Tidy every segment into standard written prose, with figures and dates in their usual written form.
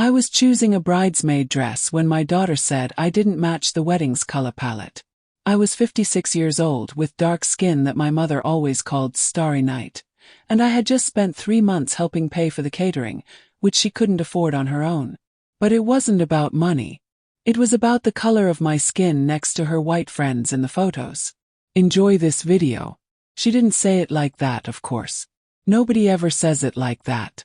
I was choosing a bridesmaid dress when my daughter said I didn't match the wedding's color palette. I was 56 years old with dark skin that my mother always called Starry Night, and I had just spent 3 months helping pay for the catering, which she couldn't afford on her own. But it wasn't about money. It was about the color of my skin next to her white friends in the photos. Enjoy this video. She didn't say it like that, of course. Nobody ever says it like that.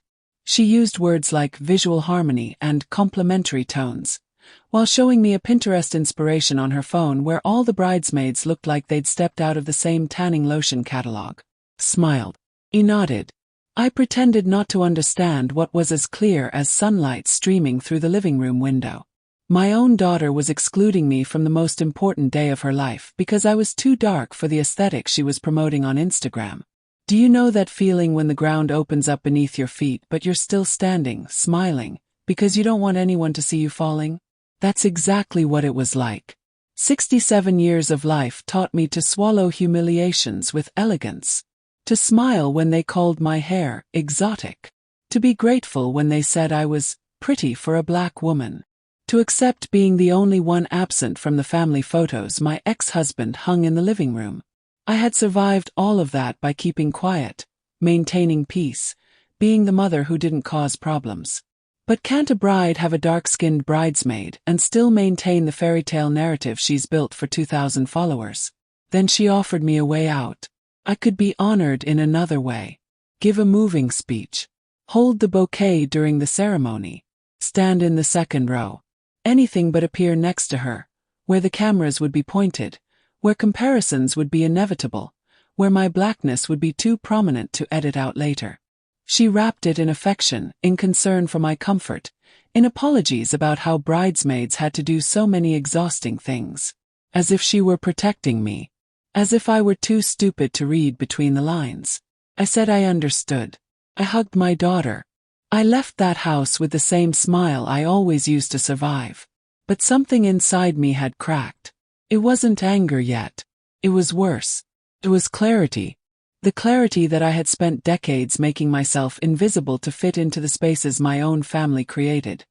She used words like visual harmony and complementary tones, while showing me a Pinterest inspiration on her phone where all the bridesmaids looked like they'd stepped out of the same tanning lotion catalog. Smiled. He nodded. I pretended not to understand what was as clear as sunlight streaming through the living room window. My own daughter was excluding me from the most important day of her life because I was too dark for the aesthetic she was promoting on Instagram. Do you know that feeling when the ground opens up beneath your feet but you're still standing, smiling, because you don't want anyone to see you falling? That's exactly what it was like. 67 years of life taught me to swallow humiliations with elegance, to smile when they called my hair exotic, to be grateful when they said I was pretty for a black woman, to accept being the only one absent from the family photos my ex-husband hung in the living room. I had survived all of that by keeping quiet, maintaining peace, being the mother who didn't cause problems. But can't a bride have a dark-skinned bridesmaid and still maintain the fairy tale narrative she's built for 2,000 followers? Then she offered me a way out. I could be honored in another way. Give a moving speech. Hold the bouquet during the ceremony. Stand in the second row. Anything but appear next to her, where the cameras would be pointed, where comparisons would be inevitable, where my blackness would be too prominent to edit out later. She wrapped it in affection, in concern for my comfort, in apologies about how bridesmaids had to do so many exhausting things. As if she were protecting me. As if I were too stupid to read between the lines. I said I understood. I hugged my daughter. I left that house with the same smile I always used to survive. But something inside me had cracked. It wasn't anger yet. It was worse. It was clarity. The clarity that I had spent decades making myself invisible to fit into the spaces my own family created.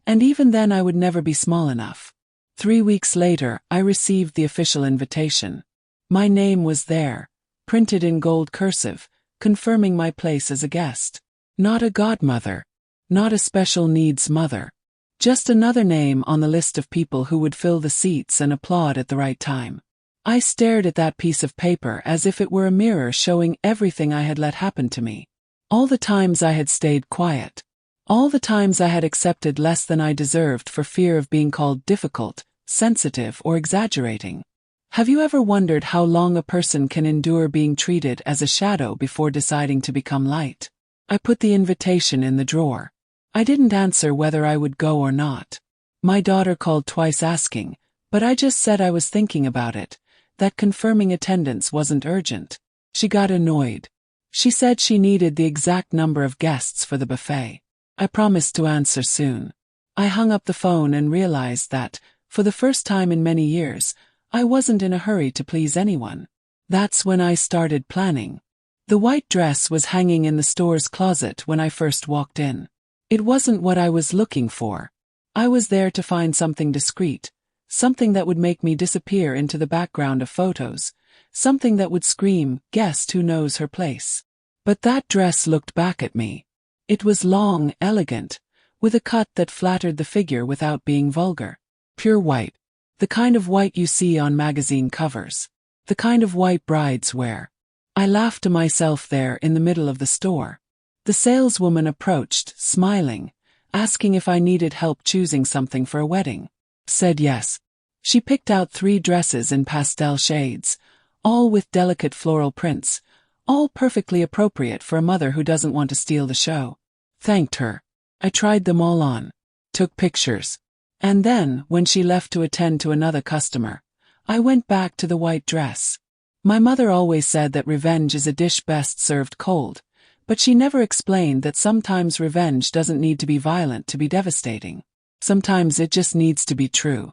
And even then I would never be small enough. 3 weeks later, I received the official invitation. My name was there, printed in gold cursive, confirming my place as a guest. Not a godmother. Not a special needs mother. Just another name on the list of people who would fill the seats and applaud at the right time. I stared at that piece of paper as if it were a mirror showing everything I had let happen to me. All the times I had stayed quiet. All the times I had accepted less than I deserved for fear of being called difficult, sensitive, or exaggerating. Have you ever wondered how long a person can endure being treated as a shadow before deciding to become light? I put the invitation in the drawer. I didn't answer whether I would go or not. My daughter called twice asking, but I just said I was thinking about it, that confirming attendance wasn't urgent. She got annoyed. She said she needed the exact number of guests for the buffet. I promised to answer soon. I hung up the phone and realized that, for the first time in many years, I wasn't in a hurry to please anyone. That's when I started planning. The white dress was hanging in the store's closet when I first walked in. It wasn't what I was looking for. I was there to find something discreet, something that would make me disappear into the background of photos, something that would scream, "Guest who knows her place." But that dress looked back at me. It was long, elegant, with a cut that flattered the figure without being vulgar. Pure white. The kind of white you see on magazine covers. The kind of white brides wear. I laughed to myself there in the middle of the store. The saleswoman approached, smiling, asking if I needed help choosing something for a wedding. Said yes. She picked out 3 dresses in pastel shades, all with delicate floral prints, all perfectly appropriate for a mother who doesn't want to steal the show. Thanked her. I tried them all on. Took pictures. And then, when she left to attend to another customer, I went back to the white dress. My mother always said that revenge is a dish best served cold, but she never explained that sometimes revenge doesn't need to be violent to be devastating. Sometimes it just needs to be true.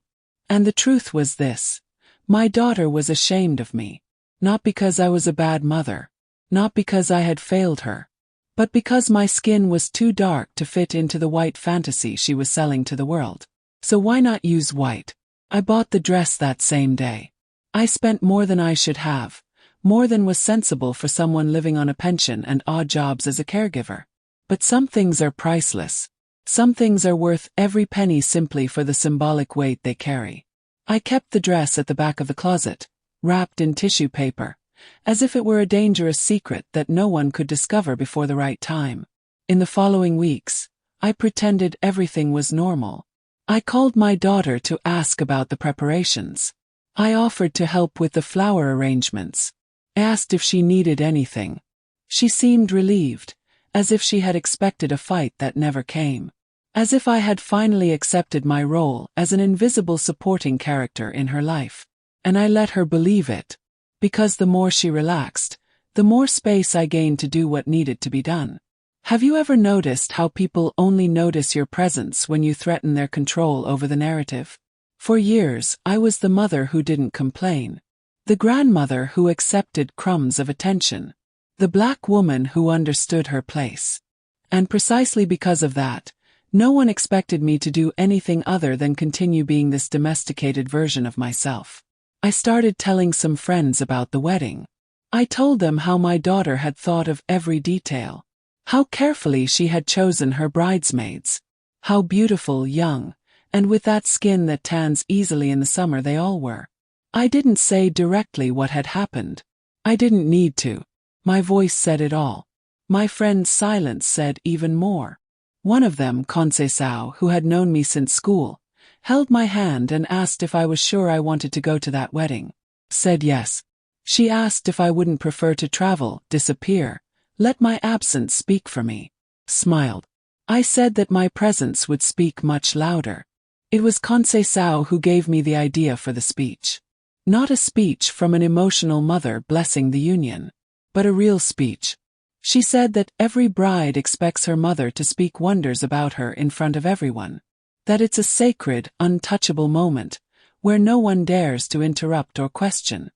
And the truth was this. My daughter was ashamed of me. Not because I was a bad mother. Not because I had failed her. but because my skin was too dark to fit into the white fantasy she was selling to the world. So why not use white? I bought the dress that same day. I spent more than I should have, more than was sensible for someone living on a pension and odd jobs as a caregiver. But some things are priceless. Some things are worth every penny simply for the symbolic weight they carry. I kept the dress at the back of the closet, wrapped in tissue paper, as if it were a dangerous secret that no one could discover before the right time. In the following weeks, I pretended everything was normal. I called my daughter to ask about the preparations. I offered to help with the flower arrangements. I asked if she needed anything. She seemed relieved, as if she had expected a fight that never came. As if I had finally accepted my role as an invisible supporting character in her life. And I let her believe it. Because the more she relaxed, the more space I gained to do what needed to be done. Have you ever noticed how people only notice your presence when you threaten their control over the narrative? For years, I was the mother who didn't complain. The grandmother who accepted crumbs of attention. The black woman who understood her place. And precisely because of that, no one expected me to do anything other than continue being this domesticated version of myself. I started telling some friends about the wedding. I told them how my daughter had thought of every detail. How carefully she had chosen her bridesmaids. How beautiful, young, and with that skin that tans easily in the summer they all were. I didn't say directly what had happened. I didn't need to. My voice said it all. My friend's silence said even more. One of them, Conceição, who had known me since school, held my hand and asked if I was sure I wanted to go to that wedding. Said yes. She asked if I wouldn't prefer to travel, disappear, let my absence speak for me. Smiled. I said that my presence would speak much louder. It was Conceição who gave me the idea for the speech. Not a speech from an emotional mother blessing the union, but a real speech. She said that every bride expects her mother to speak wonders about her in front of everyone. That it's a sacred, untouchable moment, where no one dares to interrupt or question.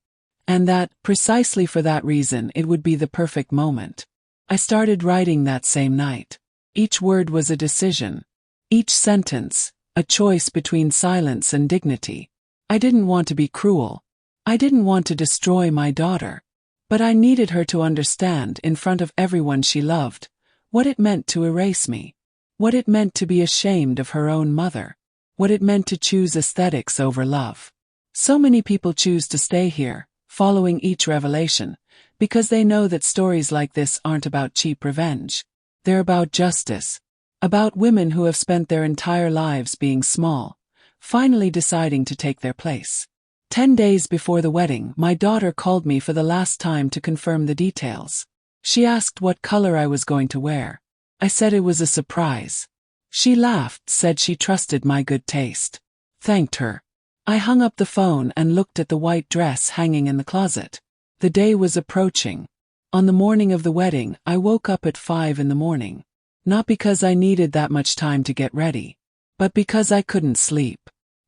And that, precisely for that reason, it would be the perfect moment. I started writing that same night. Each word was a decision. Each sentence, a choice between silence and dignity. I didn't want to be cruel. I didn't want to destroy my daughter. But I needed her to understand, in front of everyone she loved, what it meant to erase me. What it meant to be ashamed of her own mother. What it meant to choose aesthetics over love. So many people choose to stay here, following each revelation, because they know that stories like this aren't about cheap revenge. They're about justice. About women who have spent their entire lives being small, finally deciding to take their place. 10 days before the wedding, my daughter called me for the last time to confirm the details. She asked what color I was going to wear. I said it was a surprise. She laughed, said she trusted my good taste. Thanked her. I hung up the phone and looked at the white dress hanging in the closet. The day was approaching. On the morning of the wedding, I woke up at 5 in the morning. Not because I needed that much time to get ready, but because I couldn't sleep.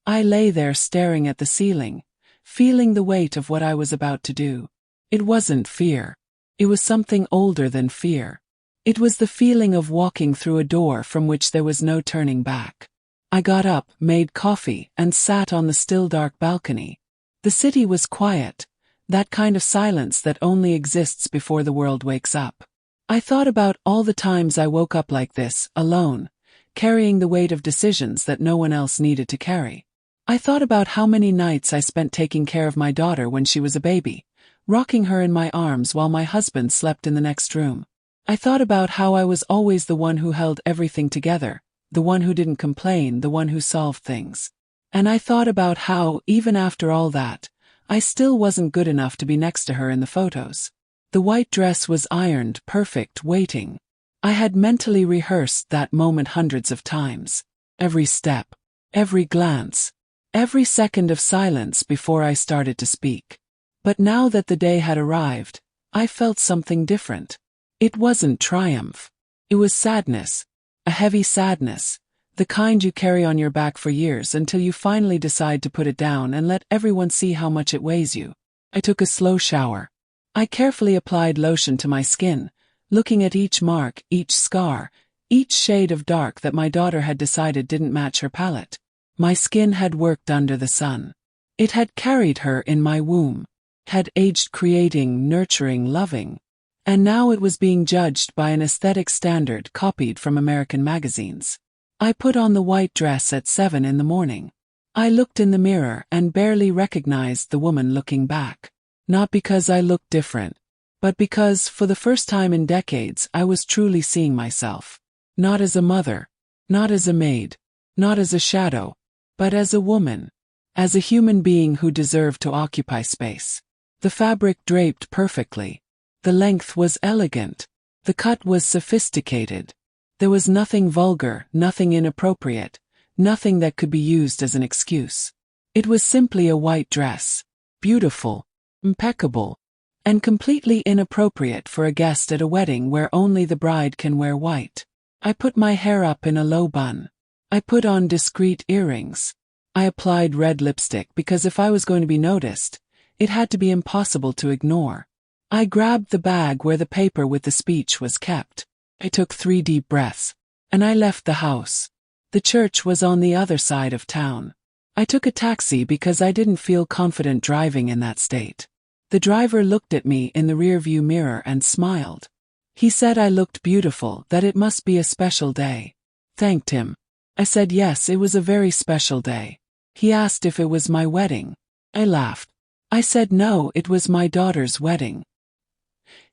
I lay there staring at the ceiling, feeling the weight of what I was about to do. It wasn't fear. It was something older than fear. It was the feeling of walking through a door from which there was no turning back. I got up, made coffee, and sat on the still dark balcony. The city was quiet, that kind of silence that only exists before the world wakes up. I thought about all the times I woke up like this, alone, carrying the weight of decisions that no one else needed to carry. I thought about how many nights I spent taking care of my daughter when she was a baby, rocking her in my arms while my husband slept in the next room. I thought about how I was always the one who held everything together, the one who didn't complain, the one who solved things. And I thought about how, even after all that, I still wasn't good enough to be next to her in the photos. The white dress was ironed, perfect, waiting. I had mentally rehearsed that moment hundreds of times. Every step, every glance, every second of silence before I started to speak. But now that the day had arrived, I felt something different. It wasn't triumph. It was sadness. A heavy sadness. The kind you carry on your back for years until you finally decide to put it down and let everyone see how much it weighs you. I took a slow shower. I carefully applied lotion to my skin, looking at each mark, each scar, each shade of dark that my daughter had decided didn't match her palette. My skin had worked under the sun. It had carried her in my womb, had aged creating, nurturing, loving. And now it was being judged by an aesthetic standard copied from American magazines. I put on the white dress at 7 in the morning. I looked in the mirror and barely recognized the woman looking back. Not because I looked different, but because, for the first time in decades, I was truly seeing myself. Not as a mother, not as a maid, not as a shadow, but as a woman. As a human being who deserved to occupy space. The fabric draped perfectly. The length was elegant. The cut was sophisticated. There was nothing vulgar, nothing inappropriate, nothing that could be used as an excuse. It was simply a white dress. Beautiful, impeccable, and completely inappropriate for a guest at a wedding where only the bride can wear white. I put my hair up in a low bun. I put on discreet earrings. I applied red lipstick because if I was going to be noticed, it had to be impossible to ignore. I grabbed the bag where the paper with the speech was kept. I took 3 deep breaths, and I left the house. The church was on the other side of town. I took a taxi because I didn't feel confident driving in that state. The driver looked at me in the rearview mirror and smiled. He said I looked beautiful, that it must be a special day. Thanked him. I said yes, it was a very special day. He asked if it was my wedding. I laughed. I said no, it was my daughter's wedding.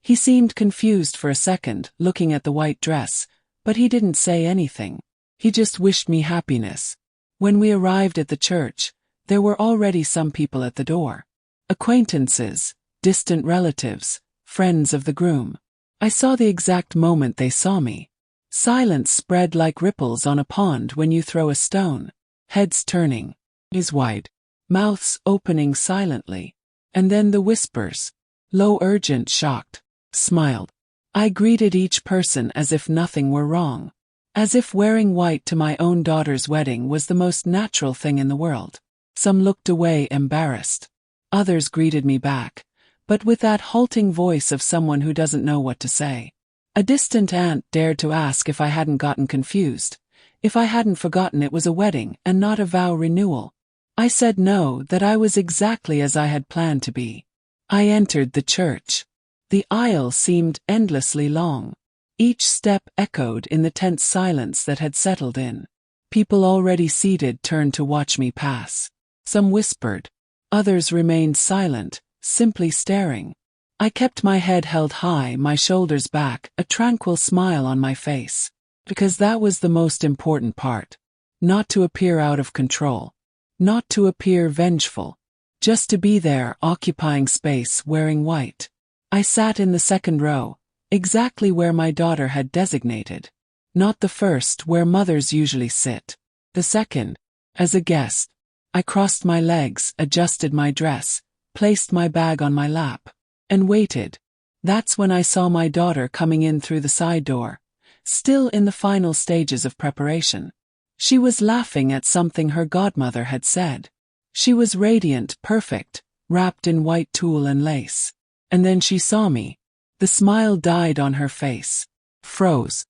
He seemed confused for a second, looking at the white dress, but he didn't say anything. He just wished me happiness. When we arrived at the church, there were already some people at the door. Acquaintances, distant relatives, friends of the groom. I saw the exact moment they saw me. Silence spread like ripples on a pond when you throw a stone. Heads turning. Eyes wide. Mouths opening silently. And then the whispers. Low, urgent, shocked. Smiled. I greeted each person as if nothing were wrong. As if wearing white to my own daughter's wedding was the most natural thing in the world. Some looked away embarrassed. Others greeted me back, but with that halting voice of someone who doesn't know what to say. A distant aunt dared to ask if I hadn't gotten confused, if I hadn't forgotten it was a wedding and not a vow renewal. I said no, that I was exactly as I had planned to be. I entered the church. The aisle seemed endlessly long. Each step echoed in the tense silence that had settled in. People already seated turned to watch me pass. Some whispered. Others remained silent, simply staring. I kept my head held high, my shoulders back, a tranquil smile on my face. Because that was the most important part. Not to appear out of control. Not to appear vengeful. Just to be there, occupying space, wearing white. I sat in the second row, exactly where my daughter had designated. Not the first, where mothers usually sit. The second. As a guest. I crossed my legs, adjusted my dress, placed my bag on my lap, and waited. That's when I saw my daughter coming in through the side door, still in the final stages of preparation. She was laughing at something her godmother had said. She was radiant, perfect, wrapped in white tulle and lace. And then she saw me. The smile died on her face. Froze.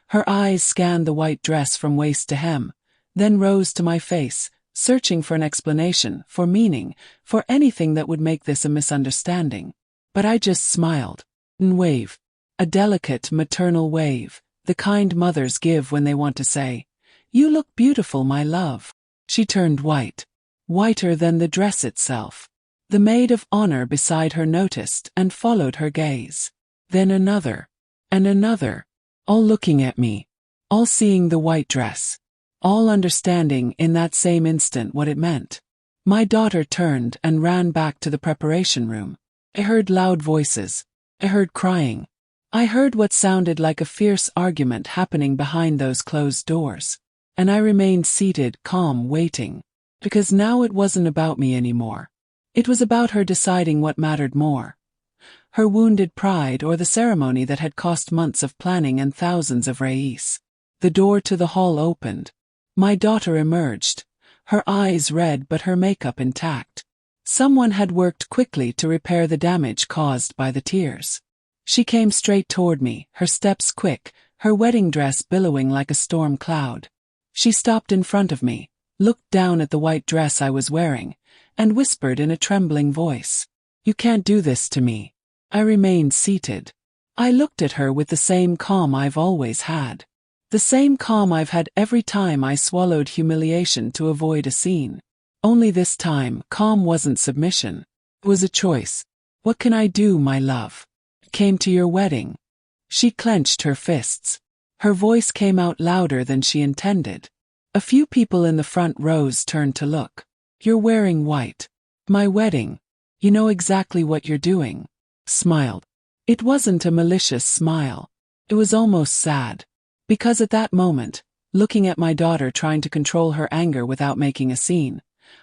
Her eyes scanned the white dress from waist to hem, then rose to my face, searching for an explanation, for meaning, for anything that would make this a misunderstanding. But I just smiled. And wave. A delicate maternal wave, the kind mothers give when they want to say, "You look beautiful, my love." She turned white. Whiter than the dress itself. The maid of honor beside her noticed and followed her gaze. Then another. And another. All looking at me. All seeing the white dress. All understanding in that same instant what it meant. My daughter turned and ran back to the preparation room. I heard loud voices. I heard crying. I heard what sounded like a fierce argument happening behind those closed doors. And I remained seated, calm, waiting. Because now it wasn't about me anymore. It was about her deciding what mattered more. Her wounded pride or the ceremony that had cost months of planning and thousands of reis. The door to the hall opened. My daughter emerged, her eyes red but her makeup intact. Someone had worked quickly to repair the damage caused by the tears. She came straight toward me, her steps quick, her wedding dress billowing like a storm cloud. She stopped in front of me, looked down at the white dress I was wearing, and whispered in a trembling voice, "You can't do this to me." I remained seated. I looked at her with the same calm I've always had. The same calm I've had every time I swallowed humiliation to avoid a scene. Only this time, calm wasn't submission. It was a choice. "What can I do, my love?" "Came to your wedding." She clenched her fists. Her voice came out louder than she intended. A few people in the front rows turned to look. "You're wearing white." "My wedding. You know exactly what you're doing." Smiled. It wasn't a malicious smile. It was almost sad. Because at that moment, looking at my daughter trying to control her anger without making a scene,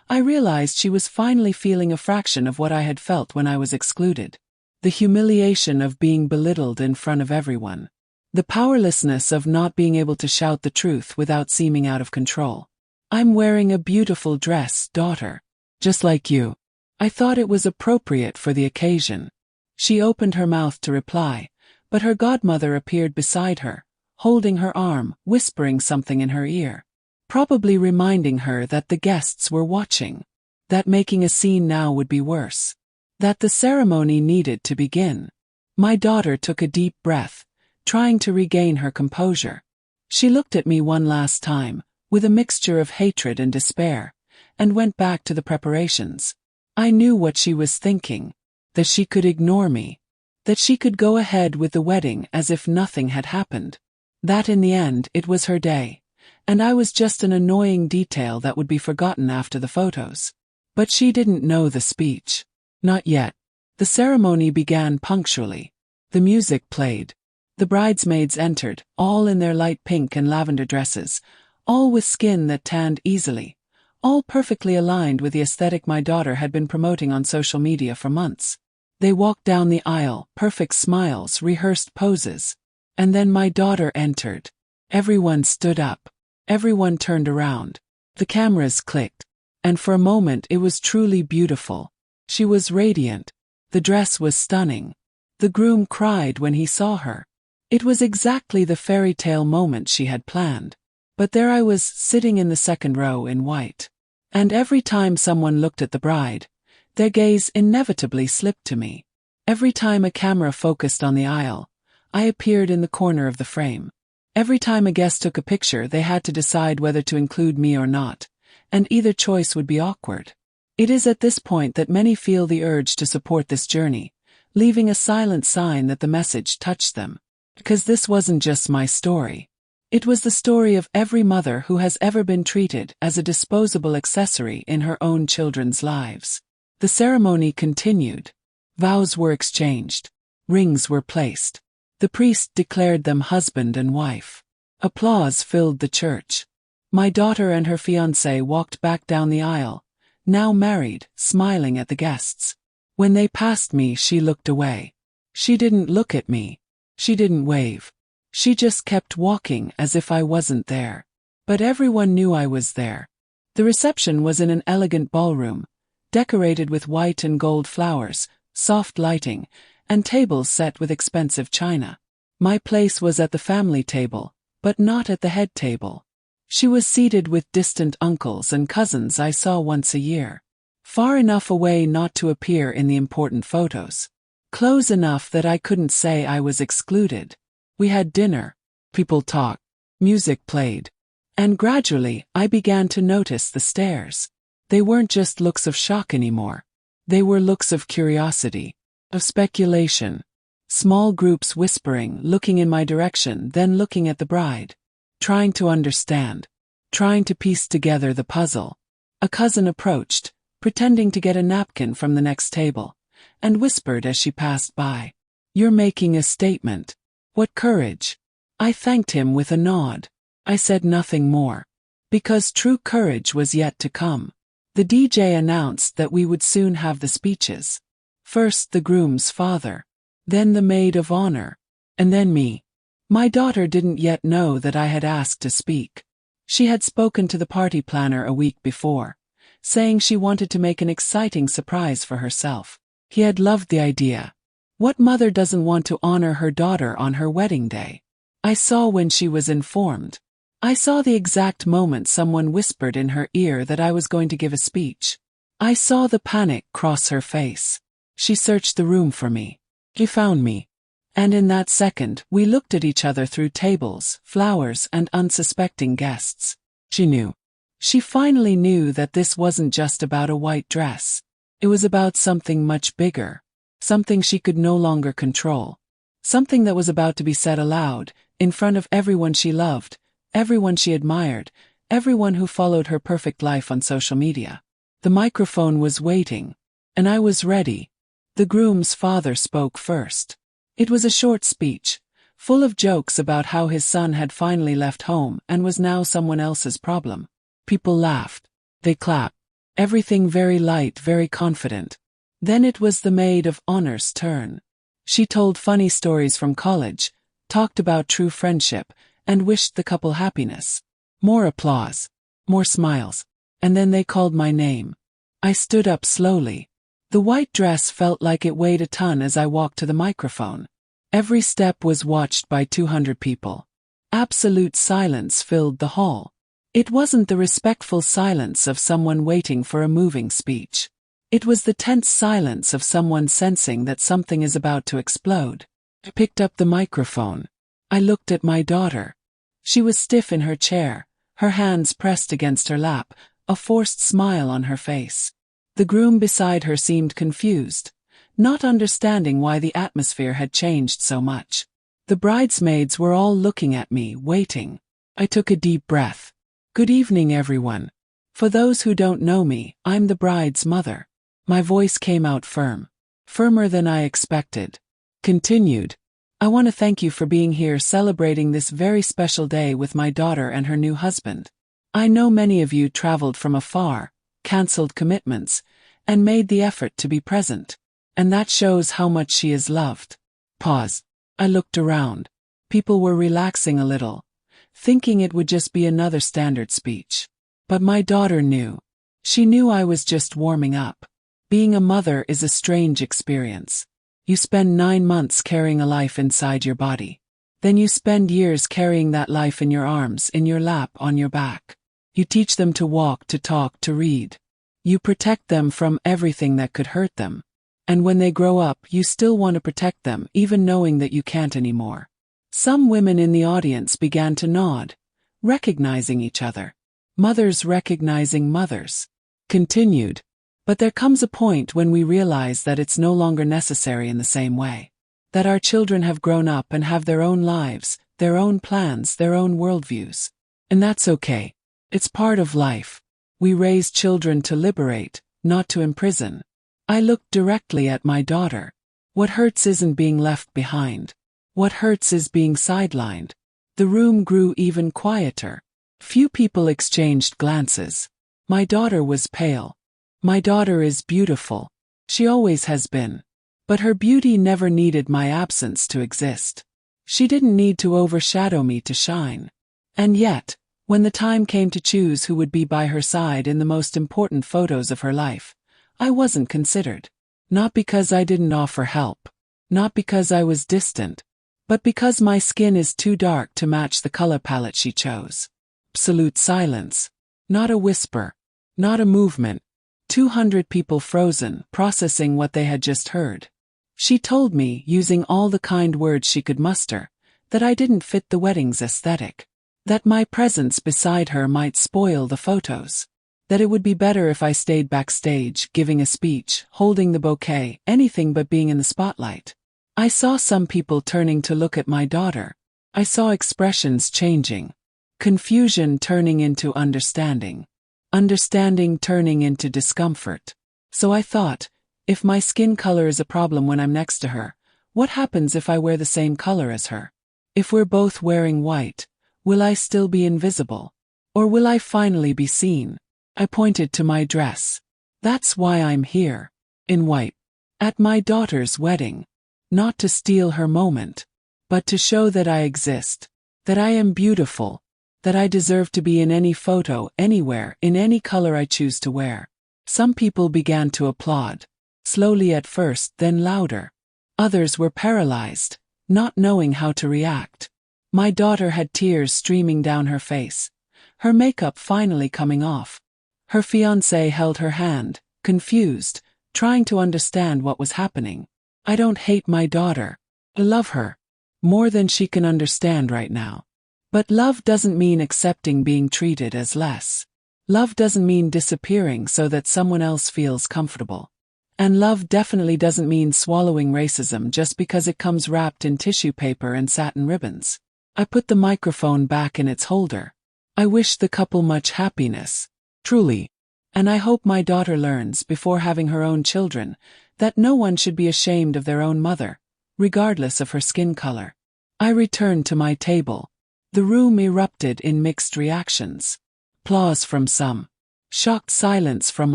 I realized she was finally feeling a fraction of what I had felt when I was excluded. The humiliation of being belittled in front of everyone. The powerlessness of not being able to shout the truth without seeming out of control. "I'm wearing a beautiful dress, daughter. Just like you. I thought it was appropriate for the occasion." She opened her mouth to reply, but her godmother appeared beside her, holding her arm, whispering something in her ear. Probably reminding her that the guests were watching. That making a scene now would be worse. That the ceremony needed to begin. My daughter took a deep breath, trying to regain her composure. She looked at me one last time, with a mixture of hatred and despair, and went back to the preparations. I knew what she was thinking. That she could ignore me. That she could go ahead with the wedding as if nothing had happened. That in the end it was her day, and I was just an annoying detail that would be forgotten after the photos. But she didn't know the speech. Not yet. The ceremony began punctually. The music played. The bridesmaids entered, all in their light pink and lavender dresses, all with skin that tanned easily, all perfectly aligned with the aesthetic my daughter had been promoting on social media for months. They walked down the aisle, perfect smiles, rehearsed poses. And then my daughter entered. Everyone stood up. Everyone turned around. The cameras clicked. And for a moment it was truly beautiful. She was radiant. The dress was stunning. The groom cried when he saw her. It was exactly the fairy tale moment she had planned. But there I was, sitting in the second row in white. And every time someone looked at the bride, their gaze inevitably slipped to me. Every time a camera focused on the aisle, I appeared in the corner of the frame. Every time a guest took a picture, they had to decide whether to include me or not, and either choice would be awkward. It is at this point that many feel the urge to support this journey, leaving a silent sign that the message touched them. Because this wasn't just my story. It was the story of every mother who has ever been treated as a disposable accessory in her own children's lives. The ceremony continued. Vows were exchanged. Rings were placed. The priest declared them husband and wife. Applause filled the church. My daughter and her fiancé walked back down the aisle, now married, smiling at the guests. When they passed me, she looked away. She didn't look at me. She didn't wave. She just kept walking as if I wasn't there. But everyone knew I was there. The reception was in an elegant ballroom, decorated with white and gold flowers, soft lighting, and tables set with expensive china. My place was at the family table, but not at the head table. She was seated with distant uncles and cousins I saw once a year. Far enough away not to appear in the important photos. Close enough that I couldn't say I was excluded. We had dinner. People talked. Music played. And gradually, I began to notice the stares. They weren't just looks of shock anymore. They were looks of curiosity. Of speculation. Small groups whispering, looking in my direction, then looking at the bride. Trying to understand. Trying to piece together the puzzle. A cousin approached, pretending to get a napkin from the next table, and whispered as she passed by. "You're making a statement. What courage." I thanked him with a nod. I said nothing more. Because true courage was yet to come. The DJ announced that we would soon have the speeches. First the groom's father. Then the maid of honor. And then me. My daughter didn't yet know that I had asked to speak. She had spoken to the party planner a week before, saying she wanted to make an exciting surprise for herself. He had loved the idea. What mother doesn't want to honor her daughter on her wedding day? I saw when she was informed. I saw the exact moment someone whispered in her ear that I was going to give a speech. I saw the panic cross her face. She searched the room for me. She found me. And in that second, we looked at each other through tables, flowers, and unsuspecting guests. She knew. She finally knew that this wasn't just about a white dress. It was about something much bigger. Something she could no longer control. Something that was about to be said aloud, in front of everyone she loved, everyone she admired, everyone who followed her perfect life on social media. The microphone was waiting, and I was ready. The groom's father spoke first. It was a short speech, full of jokes about how his son had finally left home and was now someone else's problem. People laughed. They clapped. Everything very light, very confident. Then it was the maid of honor's turn. She told funny stories from college, talked about true friendship, and wished the couple happiness. More applause. More smiles. And then they called my name. I stood up slowly. The white dress felt like it weighed a ton as I walked to the microphone. Every step was watched by 200 people. Absolute silence filled the hall. It wasn't the respectful silence of someone waiting for a moving speech. It was the tense silence of someone sensing that something is about to explode. I picked up the microphone. I looked at my daughter. She was stiff in her chair, her hands pressed against her lap, a forced smile on her face. The groom beside her seemed confused, not understanding why the atmosphere had changed so much. The bridesmaids were all looking at me, waiting. I took a deep breath. Good evening, everyone. For those who don't know me, I'm the bride's mother. My voice came out firm. Firmer than I expected. Continued. I want to thank you for being here celebrating this very special day with my daughter and her new husband. I know many of you traveled from afar, canceled commitments, and made the effort to be present. And that shows how much she is loved. Pause. I looked around. People were relaxing a little, thinking it would just be another standard speech. But my daughter knew. She knew I was just warming up. Being a mother is a strange experience. You spend 9 months carrying a life inside your body. Then you spend years carrying that life in your arms, in your lap, on your back. You teach them to walk, to talk, to read. You protect them from everything that could hurt them. And when they grow up, you still want to protect them, even knowing that you can't anymore. Some women in the audience began to nod, recognizing each other. Mothers recognizing mothers. Continued. But there comes a point when we realize that it's no longer necessary in the same way. That our children have grown up and have their own lives, their own plans, their own worldviews. And that's okay. It's part of life. We raise children to liberate, not to imprison. I looked directly at my daughter. What hurts isn't being left behind. What hurts is being sidelined. The room grew even quieter. Few people exchanged glances. My daughter was pale. My daughter is beautiful. She always has been. But her beauty never needed my absence to exist. She didn't need to overshadow me to shine. And yet, when the time came to choose who would be by her side in the most important photos of her life, I wasn't considered. Not because I didn't offer help. Not because I was distant. But because my skin is too dark to match the color palette she chose. Absolute silence. Not a whisper. Not a movement. 200 people frozen, processing what they had just heard. She told me, using all the kind words she could muster, that I didn't fit the wedding's aesthetic. That my presence beside her might spoil the photos. That it would be better if I stayed backstage, giving a speech, holding the bouquet, anything but being in the spotlight. I saw some people turning to look at my daughter. I saw expressions changing. Confusion turning into understanding. Understanding turning into discomfort. So I thought, if my skin color is a problem when I'm next to her, what happens if I wear the same color as her? If we're both wearing white, will I still be invisible? Or will I finally be seen? I pointed to my dress. That's why I'm here. In white. At my daughter's wedding. Not to steal her moment. But to show that I exist. That I am beautiful. That I deserve to be in any photo, anywhere, in any color I choose to wear. Some people began to applaud. Slowly at first, then louder. Others were paralyzed, not knowing how to react. My daughter had tears streaming down her face, her makeup finally coming off. Her fiancé held her hand, confused, trying to understand what was happening. I don't hate my daughter. I love her. More than she can understand right now. But love doesn't mean accepting being treated as less. Love doesn't mean disappearing so that someone else feels comfortable. And love definitely doesn't mean swallowing racism just because it comes wrapped in tissue paper and satin ribbons. I put the microphone back in its holder. I wish the couple much happiness. Truly. And I hope my daughter learns, before having her own children, that no one should be ashamed of their own mother, regardless of her skin color. I returned to my table. The room erupted in mixed reactions. Applause from some. Shocked silence from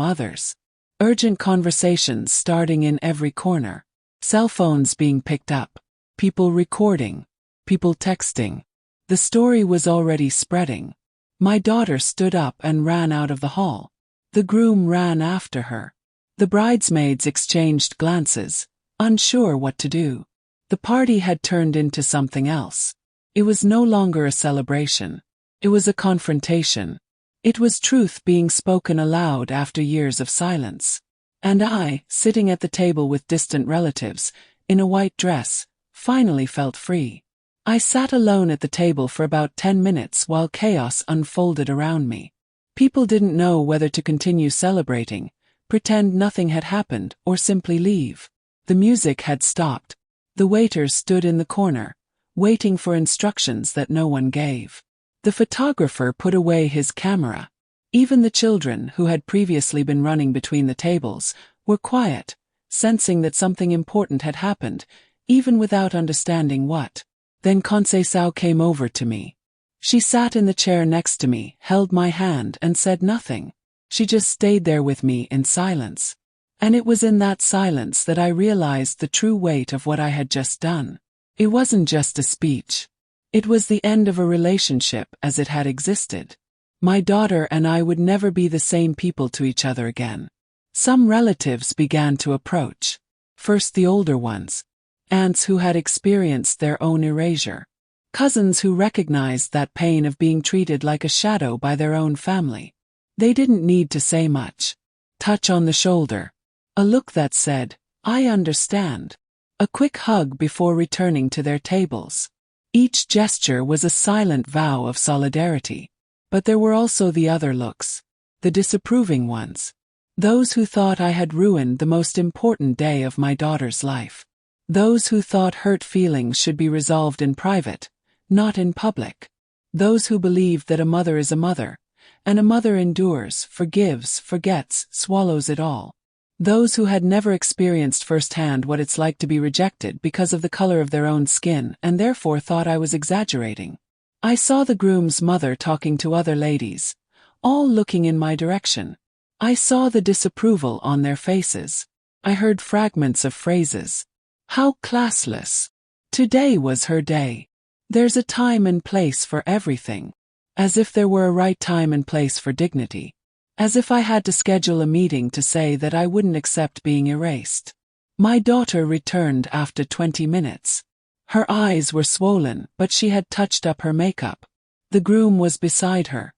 others. Urgent conversations starting in every corner. Cell phones being picked up. People recording. People texting. The story was already spreading. My daughter stood up and ran out of the hall. The groom ran after her. The bridesmaids exchanged glances, unsure what to do. The party had turned into something else. It was no longer a celebration. It was a confrontation. It was truth being spoken aloud after years of silence. And I, sitting at the table with distant relatives, in a white dress, finally felt free. I sat alone at the table for about 10 minutes while chaos unfolded around me. People didn't know whether to continue celebrating, pretend nothing had happened, or simply leave. The music had stopped. The waiters stood in the corner, waiting for instructions that no one gave. The photographer put away his camera. Even the children, who had previously been running between the tables, were quiet, sensing that something important had happened, even without understanding what. Then Conceição came over to me. She sat in the chair next to me, held my hand, and said nothing. She just stayed there with me in silence. And it was in that silence that I realized the true weight of what I had just done. It wasn't just a speech. It was the end of a relationship as it had existed. My daughter and I would never be the same people to each other again. Some relatives began to approach. First the older ones. Aunts who had experienced their own erasure. Cousins who recognized that pain of being treated like a shadow by their own family. They didn't need to say much. Touch on the shoulder. A look that said, "I understand." A quick hug before returning to their tables. Each gesture was a silent vow of solidarity. But there were also the other looks. The disapproving ones. Those who thought I had ruined the most important day of my daughter's life. Those who thought hurt feelings should be resolved in private, not in public. Those who believed that a mother is a mother, and a mother endures, forgives, forgets, swallows it all. Those who had never experienced firsthand what it's like to be rejected because of the color of their own skin and therefore thought I was exaggerating. I saw the groom's mother talking to other ladies, all looking in my direction. I saw the disapproval on their faces. I heard fragments of phrases. How classless. Today was her day. There's a time and place for everything. As if there were a right time and place for dignity. As if I had to schedule a meeting to say that I wouldn't accept being erased. My daughter returned after 20 minutes. Her eyes were swollen, but she had touched up her makeup. The groom was beside her.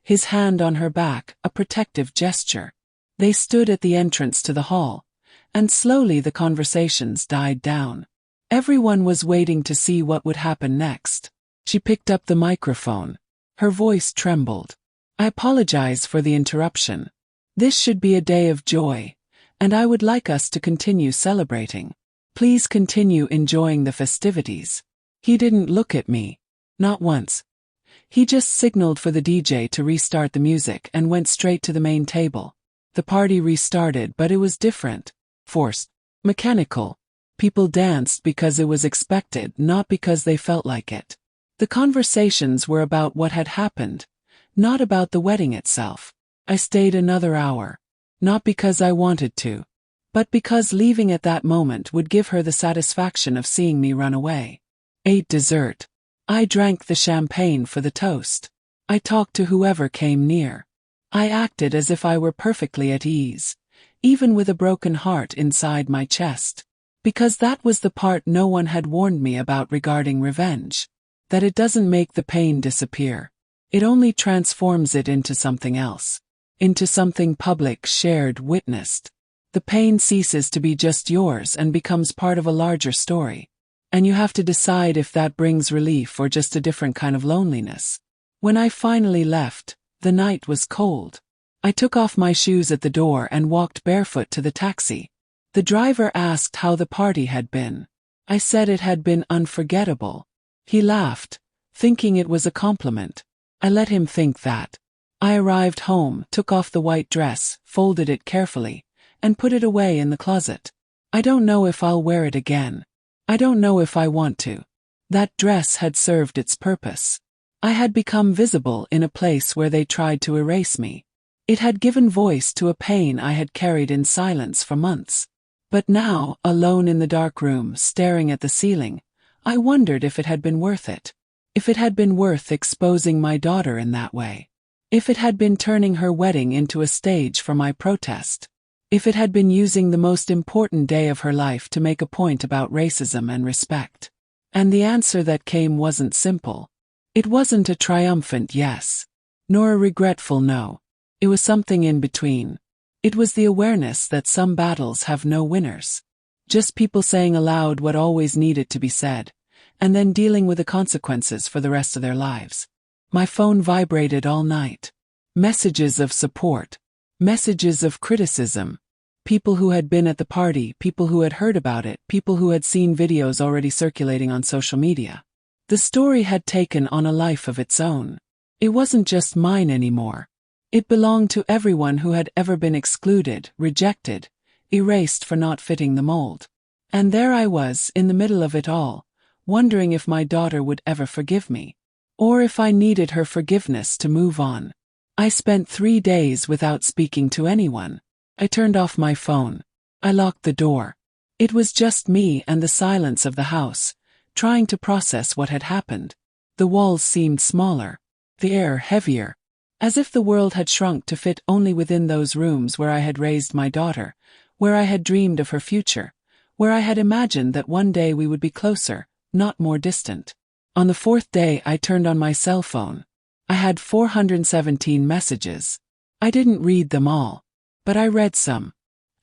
His hand on her back, a protective gesture. They stood at the entrance to the hall, and slowly the conversations died down. Everyone was waiting to see what would happen next. She picked up the microphone. Her voice trembled. I apologize for the interruption. This should be a day of joy, and I would like us to continue celebrating. Please continue enjoying the festivities. He didn't look at me. Not once. He just signaled for the DJ to restart the music and went straight to the main table. The party restarted, but it was different. Forced. Mechanical. People danced because it was expected, not because they felt like it. The conversations were about what had happened, not about the wedding itself. I stayed another hour. Not because I wanted to, but because leaving at that moment would give her the satisfaction of seeing me run away. Ate dessert. I drank the champagne for the toast. I talked to whoever came near. I acted as if I were perfectly at ease, even with a broken heart inside my chest. Because that was the part no one had warned me about regarding revenge. That it doesn't make the pain disappear. It only transforms it into something else. Into something public, shared, witnessed. The pain ceases to be just yours and becomes part of a larger story. And you have to decide if that brings relief or just a different kind of loneliness. When I finally left, the night was cold. I took off my shoes at the door and walked barefoot to the taxi. The driver asked how the party had been. I said it had been unforgettable. He laughed, thinking it was a compliment. I let him think that. I arrived home, took off the white dress, folded it carefully, and put it away in the closet. I don't know if I'll wear it again. I don't know if I want to. That dress had served its purpose. I had become visible in a place where they tried to erase me. It had given voice to a pain I had carried in silence for months. But now, alone in the dark room, staring at the ceiling, I wondered if it had been worth it. If it had been worth exposing my daughter in that way. If it had been turning her wedding into a stage for my protest. If it had been using the most important day of her life to make a point about racism and respect. And the answer that came wasn't simple. It wasn't a triumphant yes. Nor a regretful no. It was something in between. It was the awareness that some battles have no winners. Just people saying aloud what always needed to be said, and then dealing with the consequences for the rest of their lives. My phone vibrated all night. Messages of support. Messages of criticism. People who had been at the party, people who had heard about it, people who had seen videos already circulating on social media. The story had taken on a life of its own. It wasn't just mine anymore. It belonged to everyone who had ever been excluded, rejected, erased for not fitting the mold. And there I was, in the middle of it all, wondering if my daughter would ever forgive me. Or if I needed her forgiveness to move on. I spent 3 days without speaking to anyone. I turned off my phone. I locked the door. It was just me and the silence of the house, trying to process what had happened. The walls seemed smaller. The air heavier. As if the world had shrunk to fit only within those rooms where I had raised my daughter, where I had dreamed of her future, where I had imagined that one day we would be closer, not more distant. On the 4th day I turned on my cell phone. I had 417 messages. I didn't read them all, but I read some.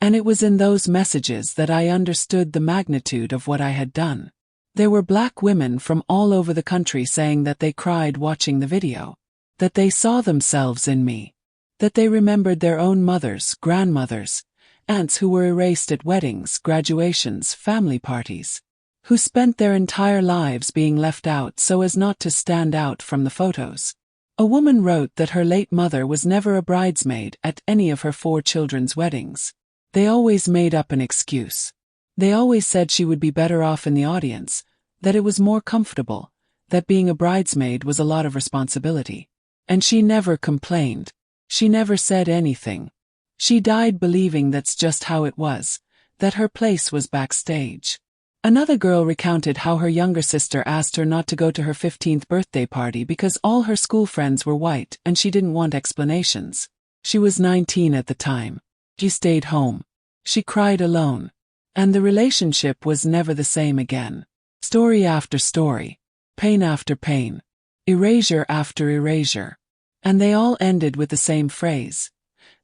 And it was in those messages that I understood the magnitude of what I had done. There were Black women from all over the country saying that they cried watching the video. That they saw themselves in me. That they remembered their own mothers, grandmothers, aunts who were erased at weddings, graduations, family parties. Who spent their entire lives being left out so as not to stand out from the photos. A woman wrote that her late mother was never a bridesmaid at any of her 4 children's weddings. They always made up an excuse. They always said she would be better off in the audience, that it was more comfortable, that being a bridesmaid was a lot of responsibility. And she never complained. She never said anything. She died believing that's just how it was, that her place was backstage. Another girl recounted how her younger sister asked her not to go to her 15th birthday party because all her school friends were white and she didn't want explanations. She was 19 at the time. She stayed home. She cried alone. And the relationship was never the same again. Story after story. Pain after pain. Erasure after erasure. And they all ended with the same phrase.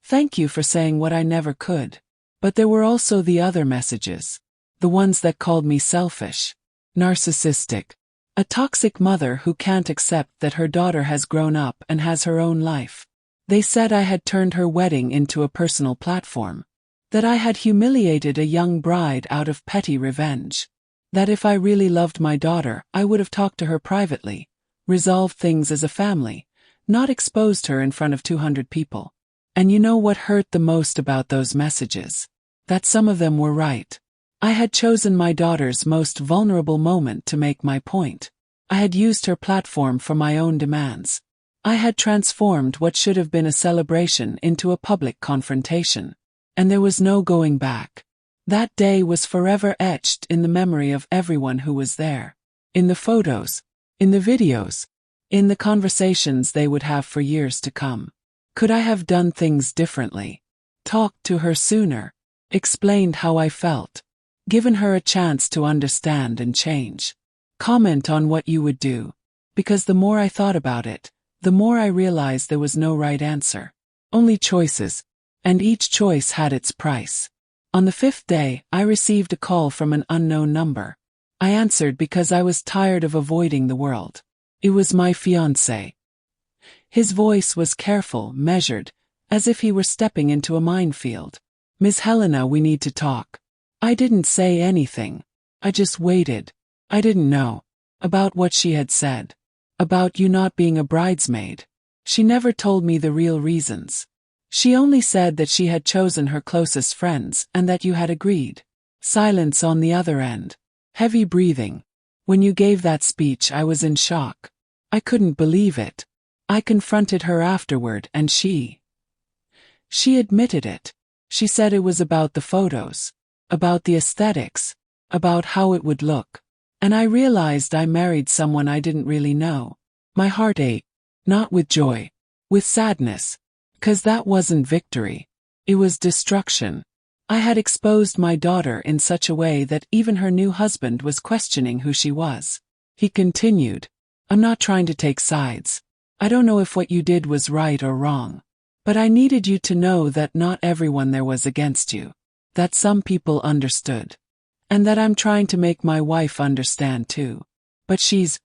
Thank you for saying what I never could. But there were also the other messages. The ones that called me selfish. Narcissistic. A toxic mother who can't accept that her daughter has grown up and has her own life. They said I had turned her wedding into a personal platform. That I had humiliated a young bride out of petty revenge. That if I really loved my daughter, I would have talked to her privately. Resolved things as a family, not exposed her in front of 200 people. And you know what hurt the most about those messages? That some of them were right. I had chosen my daughter's most vulnerable moment to make my point. I had used her platform for my own demands. I had transformed what should have been a celebration into a public confrontation. And there was no going back. That day was forever etched in the memory of everyone who was there. In the photos. In the videos. In the conversations they would have for years to come. Could I have done things differently? Talked to her sooner. Explained how I felt. given her a chance to understand and change. Comment on what you would do. Because the more I thought about it, the more I realized there was no right answer. Only choices. And each choice had its price. On the 5th day, I received a call from an unknown number. I answered because I was tired of avoiding the world. It was my fiancé. His voice was careful, measured, as if he were stepping into a minefield. "Miss Helena, we need to talk." I didn't say anything. I just waited. I didn't know. About what she had said. About you not being a bridesmaid. She never told me the real reasons. She only said that she had chosen her closest friends and that you had agreed. Silence on the other end. Heavy breathing. When you gave that speech, I was in shock. I couldn't believe it. I confronted her afterward and she admitted it. She said it was about the photos, about the aesthetics, about how it would look. And I realized I married someone I didn't really know. My heart ached, not with joy, with sadness. 'Cause that wasn't victory. It was destruction. I had exposed my daughter in such a way that even her new husband was questioning who she was. He continued, "I'm not trying to take sides. I don't know if what you did was right or wrong. But I needed you to know that not everyone there was against you. That some people understood. And that I'm trying to make my wife understand too. But she's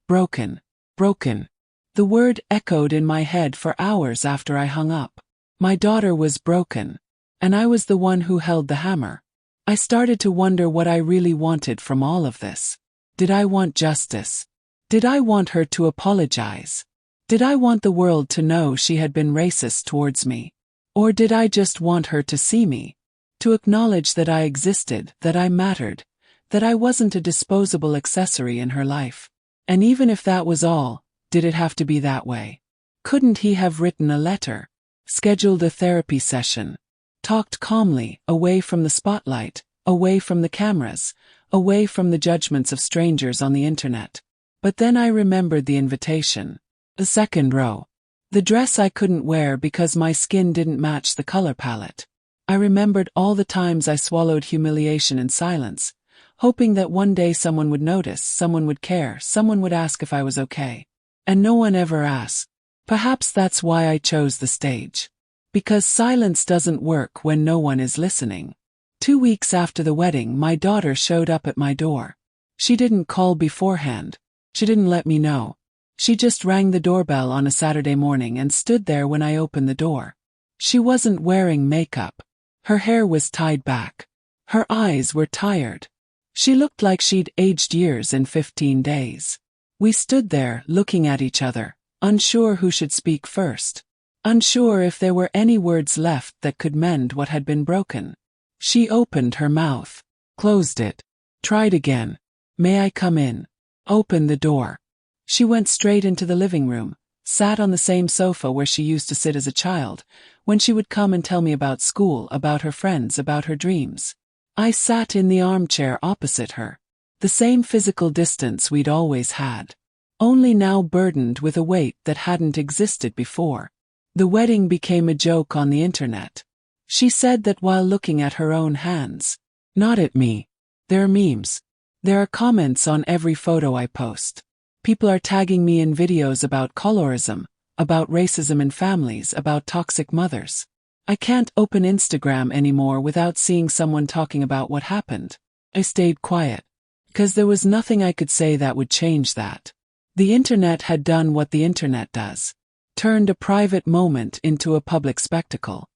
broken. Broken." The word echoed in my head for hours after I hung up. My daughter was broken. And I was the one who held the hammer. I started to wonder what I really wanted from all of this. Did I want justice? Did I want her to apologize? Did I want the world to know she had been racist towards me? Or did I just want her to see me? To acknowledge that I existed, that I mattered, that I wasn't a disposable accessory in her life? And even if that was all, did it have to be that way? Couldn't he have written a letter? Scheduled a therapy session? Talked calmly, away from the spotlight, away from the cameras, away from the judgments of strangers on the internet? But then I remembered the invitation. The second row. The dress I couldn't wear because my skin didn't match the color palette. I remembered all the times I swallowed humiliation in silence, hoping that one day someone would notice, someone would care, someone would ask if I was okay. And no one ever asked. Perhaps that's why I chose the stage. Because silence doesn't work when no one is listening. 2 weeks after the wedding, my daughter showed up at my door. She didn't call beforehand. She didn't let me know. She just rang the doorbell on a Saturday morning and stood there when I opened the door. She wasn't wearing makeup. Her hair was tied back. Her eyes were tired. She looked like she'd aged years in 15 days. We stood there, looking at each other, unsure who should speak first. Unsure if there were any words left that could mend what had been broken. She opened her mouth, closed it, tried again. "May I come in?" Opened the door. She went straight into the living room, sat on the same sofa where she used to sit as a child, when she would come and tell me about school, about her friends, about her dreams. I sat in the armchair opposite her. The same physical distance we'd always had. Only now burdened with a weight that hadn't existed before. The wedding became a joke on the internet. She said that while looking at her own hands. Not at me. There are memes. There are comments on every photo I post. People are tagging me in videos about colorism, about racism in families, about toxic mothers. I can't open Instagram anymore without seeing someone talking about what happened. I stayed quiet. Because there was nothing I could say that would change that. The internet had done what the internet does. Turned a private moment into a public spectacle.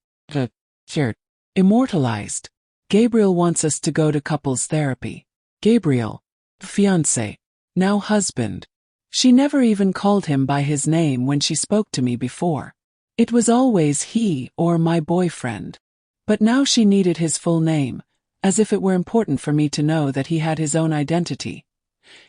Shared. Immortalized. Gabriel wants us to go to couples therapy. Gabriel. Fiancé. Now husband. She never even called him by his name when she spoke to me before. It was always he or my boyfriend. But now she needed his full name, as if it were important for me to know that he had his own identity,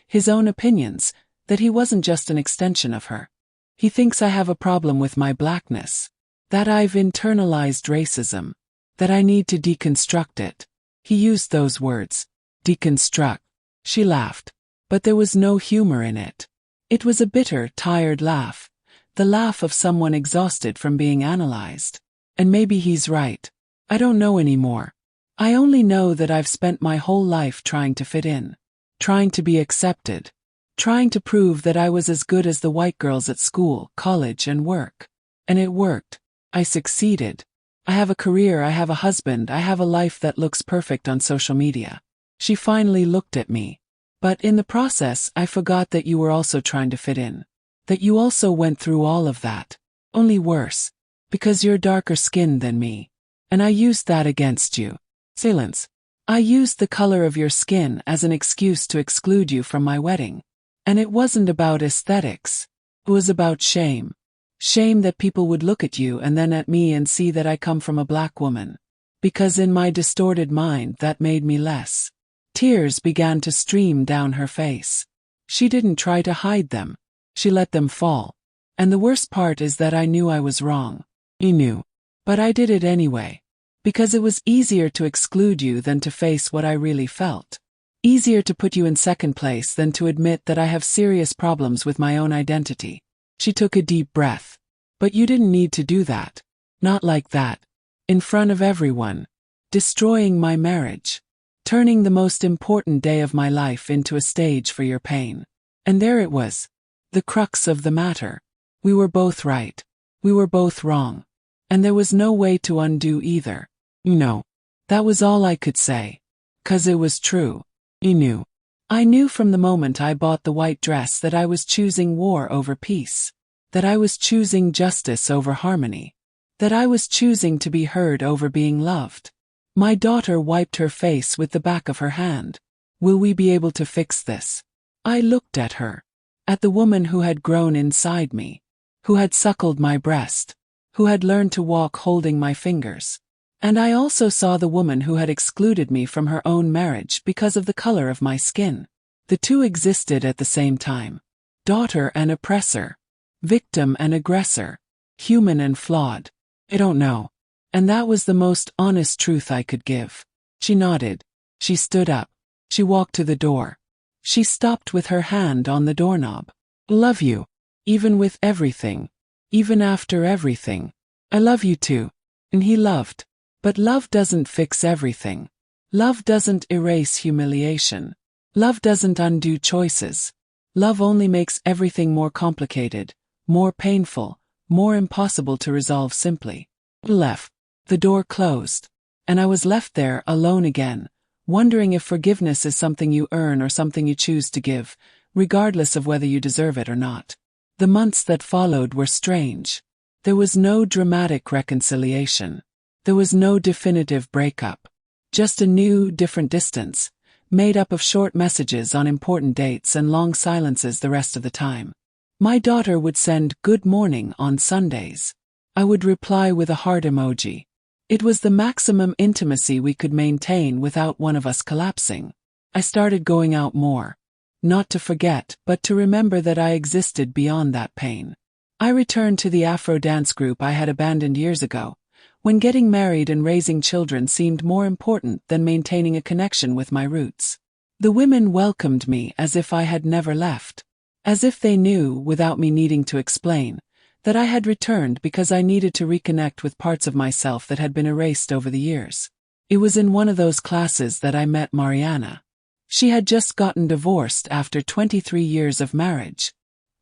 his own opinions, that he wasn't just an extension of her. He thinks I have a problem with my blackness, that I've internalized racism, that I need to deconstruct it. He used those words, deconstruct. She laughed, but there was no humor in it. It was a bitter, tired laugh, the laugh of someone exhausted from being analyzed. And maybe he's right. I don't know anymore. I only know that I've spent my whole life trying to fit in, trying to be accepted, trying to prove that I was as good as the white girls at school, college, and work. And it worked. I succeeded. I have a career, I have a husband, I have a life that looks perfect on social media. She finally looked at me. But in the process, I forgot that you were also trying to fit in. That you also went through all of that. Only worse. Because you're darker skinned than me. And I used that against you. Silence. I used the color of your skin as an excuse to exclude you from my wedding. And it wasn't about aesthetics. It was about shame. Shame that people would look at you and then at me and see that I come from a black woman. Because in my distorted mind that made me less. Tears began to stream down her face. She didn't try to hide them. She let them fall. And the worst part is that I knew I was wrong. You knew. But I did it anyway. Because it was easier to exclude you than to face what I really felt. Easier to put you in second place than to admit that I have serious problems with my own identity. She took a deep breath. But you didn't need to do that. Not like that. In front of everyone. Destroying my marriage. Turning the most important day of my life into a stage for your pain. And there it was. The crux of the matter. We were both right. We were both wrong. And there was no way to undo either. You know. That was all I could say. 'Cause it was true. You knew. I knew from the moment I bought the white dress that I was choosing war over peace. That I was choosing justice over harmony. That I was choosing to be heard over being loved. My daughter wiped her face with the back of her hand. Will we be able to fix this? I looked at her. At the woman who had grown inside me. Who had suckled my breast. Who had learned to walk holding my fingers. And I also saw the woman who had excluded me from her own marriage because of the color of my skin. The two existed at the same time. Daughter and oppressor. Victim and aggressor. Human and flawed. I don't know. And that was the most honest truth I could give. She nodded. She stood up. She walked to the door. She stopped with her hand on the doorknob. Love you. Even with everything. Even after everything. I love you too. And he loved. But love doesn't fix everything. Love doesn't erase humiliation. Love doesn't undo choices. Love only makes everything more complicated, more painful, more impossible to resolve simply. Left. The door closed. And I was left there alone again, wondering if forgiveness is something you earn or something you choose to give, regardless of whether you deserve it or not. The months that followed were strange. There was no dramatic reconciliation. There was no definitive breakup. Just a new, different distance, made up of short messages on important dates and long silences the rest of the time. My daughter would send good morning on Sundays. I would reply with a heart emoji. It was the maximum intimacy we could maintain without one of us collapsing. I started going out more. Not to forget, but to remember that I existed beyond that pain. I returned to the Afro dance group I had abandoned years ago, when getting married and raising children seemed more important than maintaining a connection with my roots. The women welcomed me as if I had never left. As if they knew, without me needing to explain, that I had returned because I needed to reconnect with parts of myself that had been erased over the years. It was in one of those classes that I met Mariana. She had just gotten divorced after 23 years of marriage.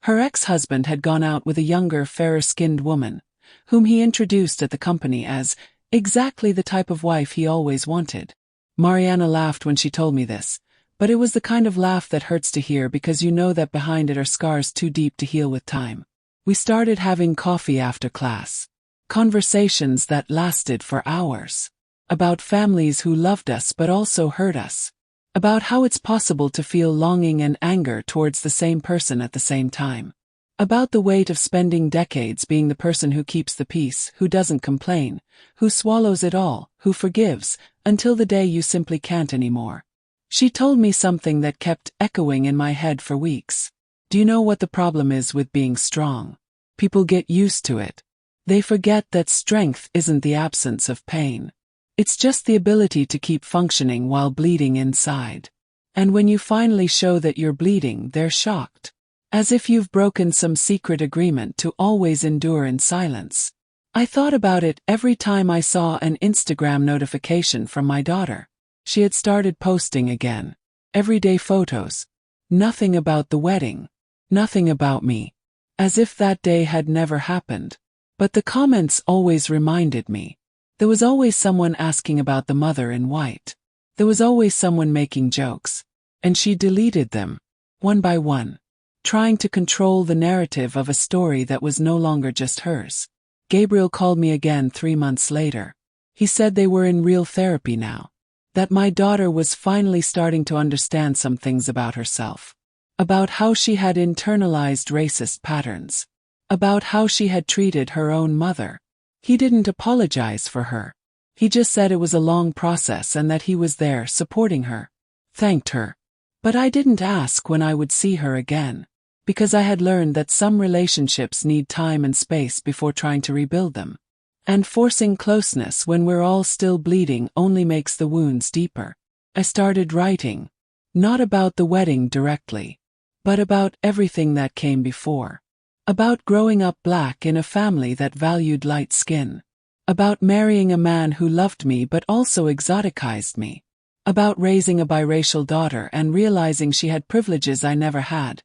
Her ex-husband had gone out with a younger, fairer-skinned woman, whom he introduced at the company as exactly the type of wife he always wanted. Mariana laughed when she told me this, but it was the kind of laugh that hurts to hear because you know that behind it are scars too deep to heal with time. We started having coffee after class. Conversations that lasted for hours. About families who loved us but also hurt us. About how it's possible to feel longing and anger towards the same person at the same time. About the weight of spending decades being the person who keeps the peace, who doesn't complain, who swallows it all, who forgives, until the day you simply can't anymore. She told me something that kept echoing in my head for weeks. Do you know what the problem is with being strong? People get used to it. They forget that strength isn't the absence of pain. It's just the ability to keep functioning while bleeding inside. And when you finally show that you're bleeding, they're shocked. As if you've broken some secret agreement to always endure in silence. I thought about it every time I saw an Instagram notification from my daughter. She had started posting again. Everyday photos. Nothing about the wedding. Nothing about me. As if that day had never happened. But the comments always reminded me. There was always someone asking about the mother in white. There was always someone making jokes. And she deleted them, one by one, trying to control the narrative of a story that was no longer just hers. Gabriel called me again 3 months later. He said they were in real therapy now. That my daughter was finally starting to understand some things about herself. About how she had internalized racist patterns. About how she had treated her own mother. He didn't apologize for her. He just said it was a long process and that he was there supporting her. Thanked her. But I didn't ask when I would see her again. Because I had learned that some relationships need time and space before trying to rebuild them. And forcing closeness when we're all still bleeding only makes the wounds deeper. I started writing. Not about the wedding directly. But about everything that came before. About growing up black in a family that valued light skin. About marrying a man who loved me but also exoticized me. About raising a biracial daughter and realizing she had privileges I never had.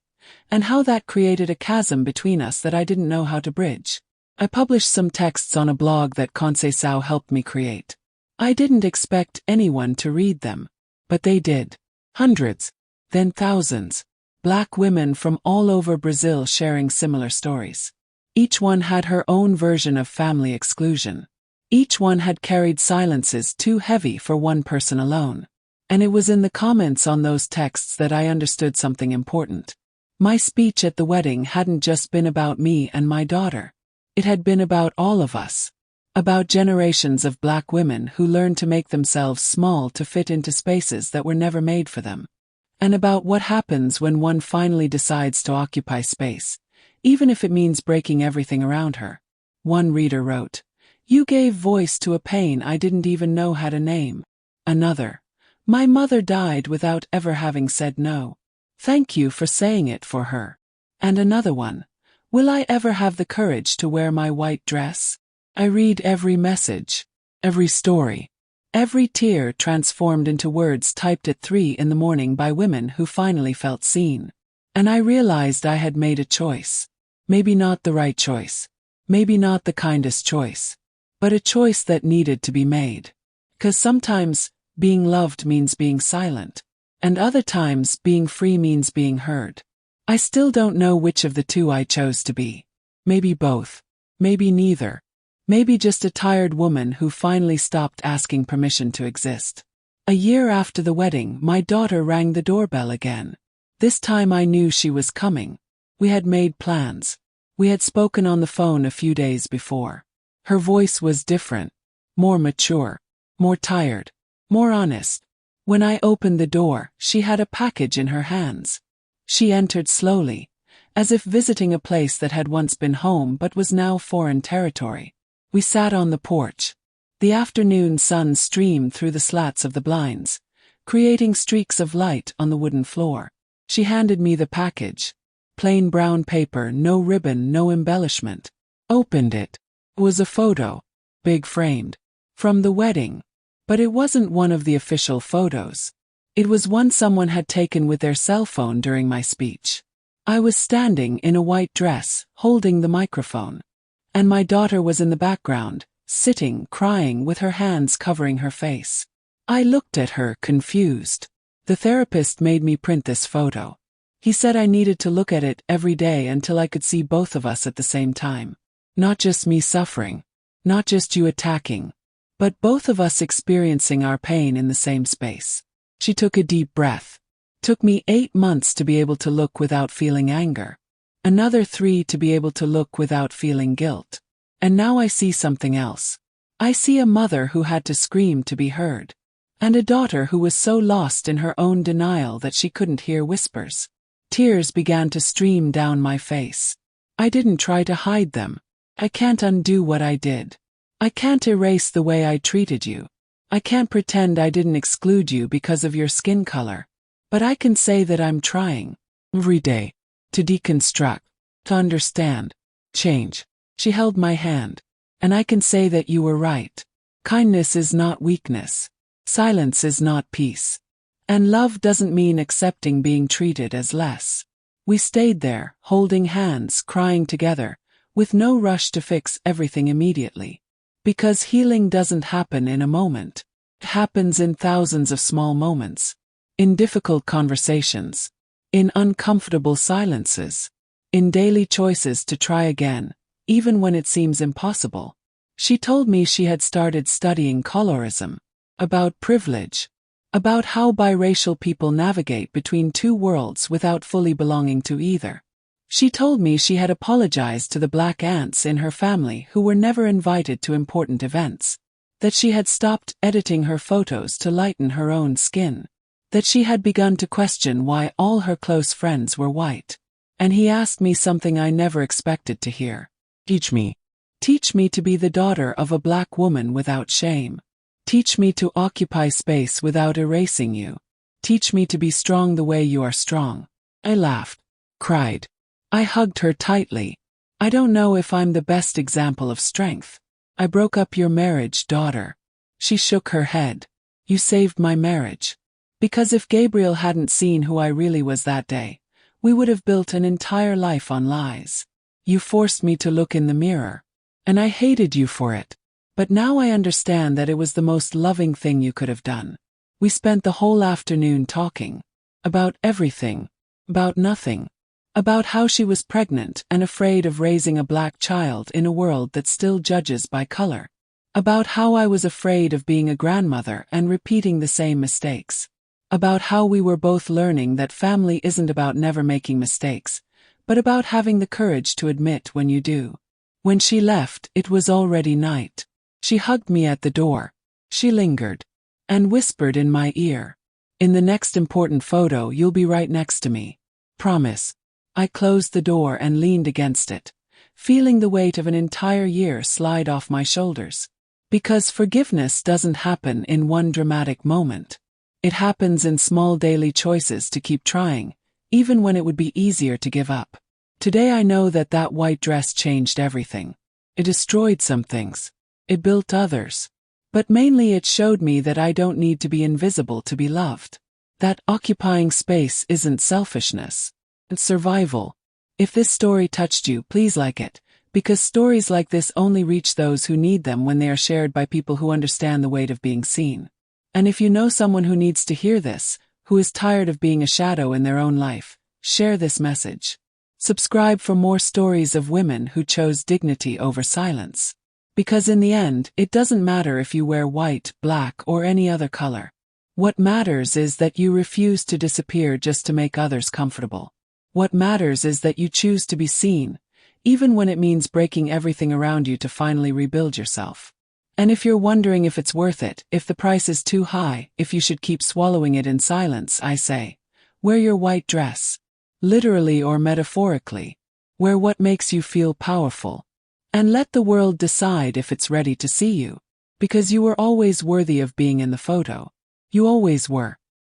And how that created a chasm between us that I didn't know how to bridge. I published some texts on a blog that Conceição helped me create. I didn't expect anyone to read them. But they did. Hundreds. Then thousands. Black women from all over Brazil sharing similar stories. Each one had her own version of family exclusion. Each one had carried silences too heavy for one person alone. And it was in the comments on those texts that I understood something important. My speech at the wedding hadn't just been about me and my daughter. It had been about all of us. About generations of black women who learned to make themselves small to fit into spaces that were never made for them. And about what happens when one finally decides to occupy space, even if it means breaking everything around her. One reader wrote, "You gave voice to a pain I didn't even know had a name." Another, "My mother died without ever having said no. Thank you for saying it for her." And another one, "Will I ever have the courage to wear my white dress?" I read every message, every story, every tear transformed into words typed at 3 in the morning by women who finally felt seen. And I realized I had made a choice. Maybe not the right choice. Maybe not the kindest choice. But a choice that needed to be made. 'Cause sometimes, being loved means being silent. And other times, being free means being heard. I still don't know which of the two I chose to be. Maybe both. Maybe neither. Maybe just a tired woman who finally stopped asking permission to exist. A year after the wedding, my daughter rang the doorbell again. This time I knew she was coming. We had made plans. We had spoken on the phone a few days before. Her voice was different. More mature. More tired. More honest. When I opened the door, she had a package in her hands. She entered slowly, as if visiting a place that had once been home but was now foreign territory. We sat on the porch. The afternoon sun streamed through the slats of the blinds, creating streaks of light on the wooden floor. She handed me the package. Plain brown paper, no ribbon, no embellishment. Opened it. It was a photo, big framed, from the wedding. But it wasn't one of the official photos. It was one someone had taken with their cell phone during my speech. I was standing in a white dress, holding the microphone. And my daughter was in the background, sitting, crying with her hands covering her face. I looked at her, confused. The therapist made me print this photo. He said I needed to look at it every day until I could see both of us at the same time. Not just me suffering. Not just you attacking. But both of us experiencing our pain in the same space. She took a deep breath. Took me 8 months to be able to look without feeling anger. Another 3 to be able to look without feeling guilt. And now I see something else. I see a mother who had to scream to be heard. And a daughter who was so lost in her own denial that she couldn't hear whispers. Tears began to stream down my face. I didn't try to hide them. I can't undo what I did. I can't erase the way I treated you. I can't pretend I didn't exclude you because of your skin color. But I can say that I'm trying. Every day. To deconstruct. To understand. Change. She held my hand. And I can say that you were right. Kindness is not weakness. Silence is not peace. And love doesn't mean accepting being treated as less. We stayed there, holding hands, crying together, with no rush to fix everything immediately. Because healing doesn't happen in a moment. It happens in thousands of small moments. In difficult conversations. In uncomfortable silences. In daily choices to try again, even when it seems impossible. She told me she had started studying colorism. About privilege. About how biracial people navigate between two worlds without fully belonging to either. She told me she had apologized to the black aunts in her family who were never invited to important events. That she had stopped editing her photos to lighten her own skin. That she had begun to question why all her close friends were white. And he asked me something I never expected to hear. Teach me. Teach me to be the daughter of a black woman without shame. Teach me to occupy space without erasing you. Teach me to be strong the way you are strong. I laughed. Cried. I hugged her tightly. I don't know if I'm the best example of strength. I broke up your marriage, daughter. She shook her head. You saved my marriage. Because if Gabriel hadn't seen who I really was that day, we would have built an entire life on lies. You forced me to look in the mirror. And I hated you for it. But now I understand that it was the most loving thing you could have done. We spent the whole afternoon talking. About everything. About nothing. About how she was pregnant and afraid of raising a black child in a world that still judges by color. About how I was afraid of being a grandmother and repeating the same mistakes. About how we were both learning that family isn't about never making mistakes, but about having the courage to admit when you do. When she left, it was already night. She hugged me at the door. She lingered. And whispered in my ear. In the next important photo you'll be right next to me. Promise. I closed the door and leaned against it, feeling the weight of an entire year slide off my shoulders. Because forgiveness doesn't happen in one dramatic moment. It happens in small daily choices to keep trying, even when it would be easier to give up. Today I know that that white dress changed everything. It destroyed some things. It built others. But mainly it showed me that I don't need to be invisible to be loved. That occupying space isn't selfishness. It's survival. If this story touched you, please like it, because stories like this only reach those who need them when they are shared by people who understand the weight of being seen. And if you know someone who needs to hear this, who is tired of being a shadow in their own life, share this message. Subscribe for more stories of women who chose dignity over silence. Because in the end, it doesn't matter if you wear white, black, or any other color. What matters is that you refuse to disappear just to make others comfortable. What matters is that you choose to be seen, even when it means breaking everything around you to finally rebuild yourself. And if you're wondering if it's worth it, if the price is too high, if you should keep swallowing it in silence, I say, wear your white dress. Literally or metaphorically. Wear what makes you feel powerful. And let the world decide if it's ready to see you. Because you were always worthy of being in the photo. You always were.